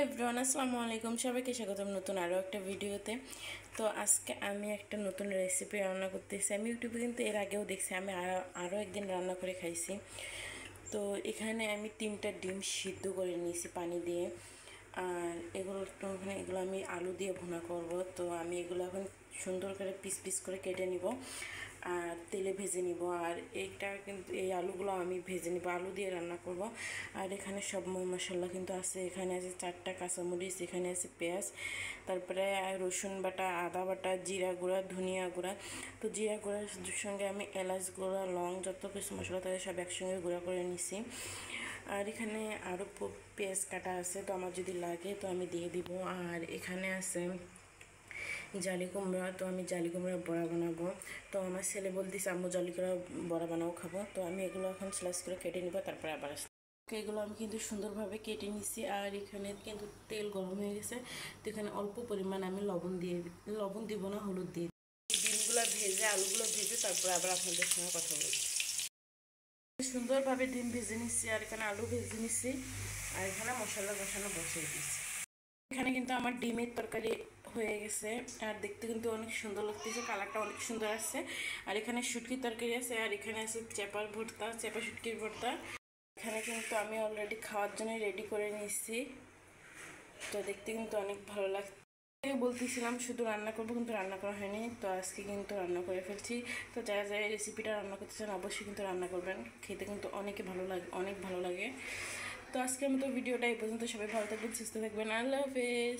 Everyone, আসসালামু আলাইকুম। সবাইকে স্বাগতম নতুন আরও একটা ভিডিওতে। তো আজকে আমি একটা নতুন রেসিপি রান্না করতেছি। আমি ইউটিউবে কিন্তু এর আগেও দেখছি, আমি আরও একদিন রান্না করে খাইছি। তো এখানে আমি 3টা ডিম সিদ্ধ করে নিয়েছি পানি দিয়ে। আর এগুলো আমি আলু দিয়ে ভুনা করব। তো আমি এগুলো এখন সুন্দর করে পিস পিস করে কেটে নিব আর তেলে ভেজে নিব। আর এইটা কিন্তু এই আলুগুলো আমি ভেজে নিব, আলু দিয়ে রান্না করব। আর এখানে সব মশলা কিন্তু আছে। এখানে আছে 4টা কাঁচামরিচ, এখানে আছে পেঁয়াজ, তারপরে রসুন বাটা, আদা বাটা, জিরা গুঁড়া, ধনিয়া গুঁড়া। তো জিরা গুঁড়ার সঙ্গে আমি এলাচ গুঁড়া, লং, যত কিছু মশলা থাকে সব একসঙ্গে গুঁড়া করে নিছি। আর এখানে আরও পেঁয়াজ কাটা আছে, তো আমার যদি লাগে তো আমি দিয়ে দিব। আর এখানে আছে জালি কুমড়া, তো আমি জালি কুমড়ার বড়া বানাবো। তো আমার ছেলে বলতেছে আম্মু জালি কুমড়া বড়া বানাও খাবো। তো আমি এগুলো এখন স্লাইস করে কেটে নিব, তারপরে আবার এগুলো আমি কিন্তু সুন্দরভাবে কেটে নিছি। আর এখানে কিন্তু তেল গরম হয়ে গেছে। তো এখানে অল্প পরিমাণ আমি লবণ দিব না, হলুদ দিয়ে ডিমগুলো ভেজে, আলুগুলো ভেজে তারপরে আবার আপনাদের সঙ্গে কথা বলছি। সুন্দরভাবে ডিম ভেজে নিচ্ছি আর এখানে আলু ভেজে নিচ্ছি। আর এখানে মশলা কষানো বসিয়ে দিচ্ছি। এখানে কিন্তু আমার ডিমের তরকারি হয়ে গেছে আর দেখতে কিন্তু অনেক সুন্দর লাগতেছে, কালারটা অনেক সুন্দর আসছে। আর এখানে শুটকির তরকারি আছে, আর এখানে আছে চেপা শুটকির ভর্তা। এখানে কিন্তু আমি অলরেডি খাওয়ার জন্য রেডি করে নিচ্ছি। তো দেখতে কিন্তু অনেক ভালো লাগছে। বলতেছিলাম শুধু রান্না করবো, কিন্তু রান্না করা হয়নি। তো আজকে কিন্তু রান্না করে ফেলছি। তো যারা যারা এই রেসিপিটা রান্না করতে চান অবশ্যই কিন্তু রান্না করবেন, খেতে কিন্তু অনেক ভালো লাগে। তো আজকের মতো ভিডিওটা এই পর্যন্ত। সবাই ভালো থাকবেন, সুস্থ থাকবেন। আল্লাহ হাফেজ।